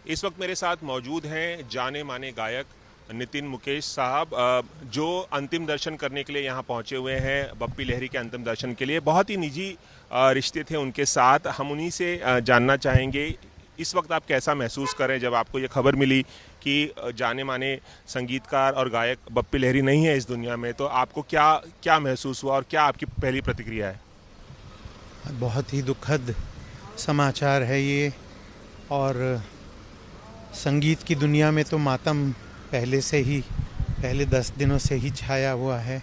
इस वक्त मेरे साथ मौजूद हैं जाने माने गायक नितिन मुकेश साहब, जो अंतिम दर्शन करने के लिए यहाँ पहुँचे हुए हैं। बप्पी लहरी के अंतिम दर्शन के लिए बहुत ही निजी रिश्ते थे उनके साथ। हम उन्हीं से जानना चाहेंगे इस वक्त आप कैसा महसूस कर रहे हैं जब आपको ये खबर मिली कि जाने माने संगीतकार और गायक बप्पी लहरी नहीं है इस दुनिया में। तो आपको क्या क्या महसूस हुआ और क्या आपकी पहली प्रतिक्रिया है? बहुत ही दुखद समाचार है ये। और संगीत की दुनिया में तो मातम पहले 10 दिनों से ही छाया हुआ है,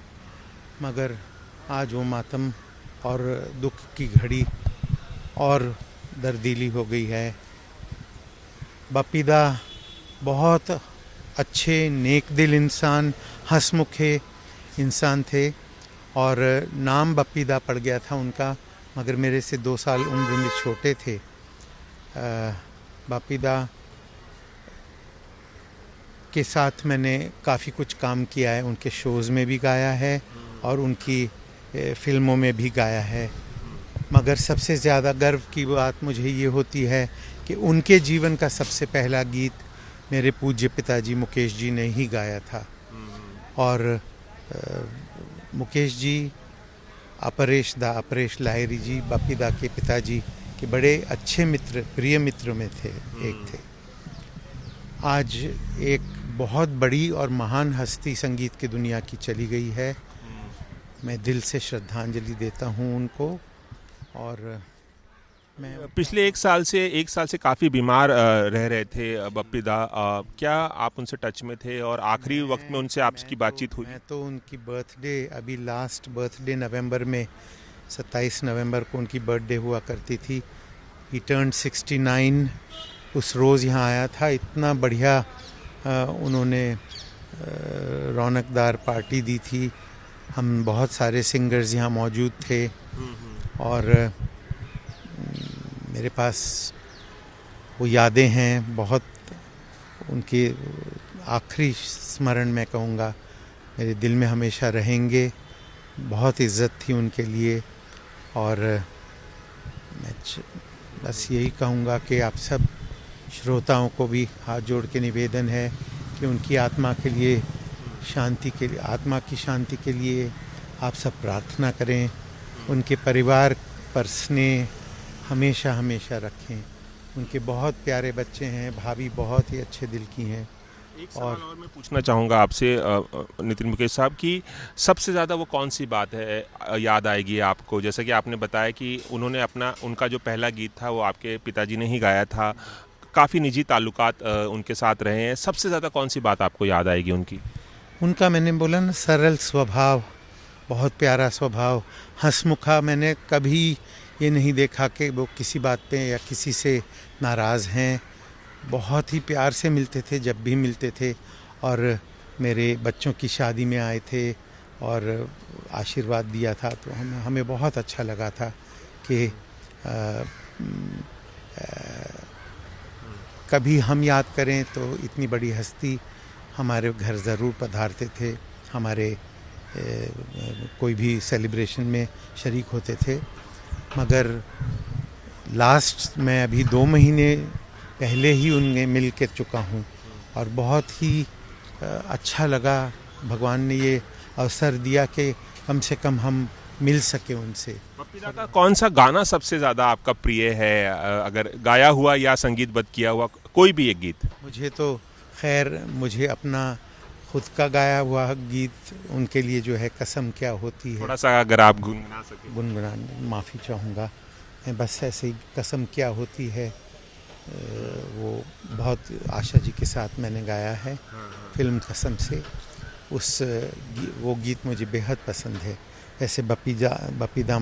मगर आज वो मातम और दुख की घड़ी और दर्दीली हो गई है। बप्पीदा बहुत अच्छे नेक दिल इंसान, हंसमुखे इंसान थे और नाम बप्पीदा पड़ गया था उनका, मगर मेरे से 2 साल उम्र में छोटे थे। बप्पीदा के साथ मैंने काफ़ी कुछ काम किया है, उनके शोज़ में भी गाया है और उनकी फ़िल्मों में भी गाया है। मगर सबसे ज़्यादा गर्व की बात मुझे ये होती है कि उनके जीवन का सबसे पहला गीत मेरे पूज्य पिताजी मुकेश जी ने ही गाया था। और मुकेश जी अपरेश लाहिरी जी बप्पीदा के पिताजी के बड़े अच्छे मित्र, प्रिय मित्र में थे, एक थे। आज एक बहुत बड़ी और महान हस्ती संगीत की दुनिया की चली गई है। मैं दिल से श्रद्धांजलि देता हूँ उनको। और मैं पिछले एक साल से काफ़ी बीमार रह रहे थे बप्पीदा। क्या आप उनसे टच में थे और आखिरी वक्त में उनसे आपकी बातचीत हुई? मैं तो उनकी बर्थडे, अभी लास्ट बर्थडे नवंबर में 27 नवंबर को उनकी बर्थडे हुआ करती थी। ही टर्न्ड 69। उस रोज़ यहाँ आया था। इतना बढ़िया उन्होंने रौनकदार पार्टी दी थी। हम बहुत सारे सिंगर्स यहाँ मौजूद थे और मेरे पास वो यादें हैं बहुत। उनके आखिरी स्मरण मैं कहूँगा मेरे दिल में हमेशा रहेंगे। बहुत इज़्ज़त थी उनके लिए। और मैं बस यही कहूँगा कि आप सब श्रोताओं को भी हाथ जोड़ के निवेदन है कि उनकी आत्मा के लिए आत्मा की शांति के लिए आप सब प्रार्थना करें। उनके परिवार पर स्नेह हमेशा हमेशा रखें। उनके बहुत प्यारे बच्चे हैं, भाभी बहुत ही अच्छे दिल की हैं। एक सवाल और मैं पूछना चाहूँगा आपसे नितिन मुकेश साहब कि सबसे ज़्यादा वो कौन सी बात है याद आएगी आपको? जैसा कि आपने बताया कि उन्होंने उनका जो पहला गीत था वो आपके पिताजी ने ही गाया था। काफ़ी निजी ताल्लुकात उनके साथ रहे हैं। सबसे ज़्यादा कौन सी बात आपको याद आएगी उनकी? उनका मैंने बोला ना, सरल स्वभाव, बहुत प्यारा स्वभाव, हंसमुखा। मैंने कभी ये नहीं देखा कि वो किसी बात पे या किसी से नाराज़ हैं। बहुत ही प्यार से मिलते थे जब भी मिलते थे। और मेरे बच्चों की शादी में आए थे और आशीर्वाद दिया था, तो हमें बहुत अच्छा लगा था कि कभी हम याद करें तो इतनी बड़ी हस्ती हमारे घर ज़रूर पधारते थे। हमारे कोई भी सेलिब्रेशन में शरीक होते थे। मगर लास्ट मैं अभी 2 महीने पहले ही उनमें मिल के चुका हूँ और बहुत ही अच्छा लगा। भगवान ने ये अवसर दिया कि कम से कम हम मिल सके उनसे। बप्पीदा का कौन सा गाना सबसे ज़्यादा आपका प्रिय है? अगर गाया हुआ या संगीतबद्ध किया हुआ कोई भी एक गीत। मुझे अपना खुद का गाया हुआ गीत उनके लिए जो है कसम क्या होती है, थोड़ा सा अगर आप गुनगुना सकें। माफ़ी चाहूँगा मैं। बस ऐसे ही कसम क्या होती है, वो बहुत आशा जी के साथ मैंने गाया है फिल्म कसम से। वो गीत मुझे बेहद पसंद है। ऐसे बप्पीदा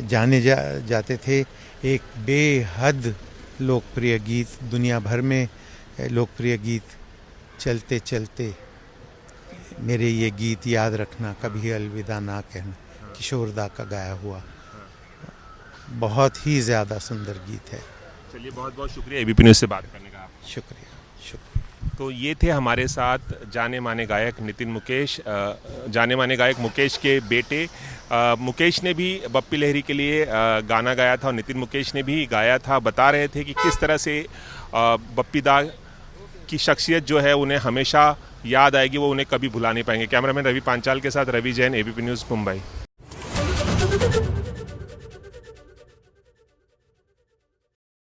जाने जाते थे एक बेहद लोकप्रिय गीत, दुनिया भर में लोकप्रिय गीत, चलते चलते मेरे ये गीत याद रखना, कभी अलविदा ना कहना, किशोरदा का गाया हुआ बहुत ही ज़्यादा सुंदर गीत है। चलिए, बहुत बहुत शुक्रिया एबीपी न्यूज़ से बात करने का। शुक्रिया। तो ये थे हमारे साथ जाने माने गायक नितिन मुकेश, जाने माने गायक मुकेश के बेटे। मुकेश ने भी बप्पी लहरी के लिए गाना गाया था और नितिन मुकेश ने भी गाया था। बता रहे थे कि किस तरह से बप्पी दा की शख्सियत जो है उन्हें हमेशा याद आएगी, वो उन्हें कभी भुला नहीं पाएंगे। कैमरामैन रवि पांचाल के साथ रवि जैन, एबीपी न्यूज़, मुंबई।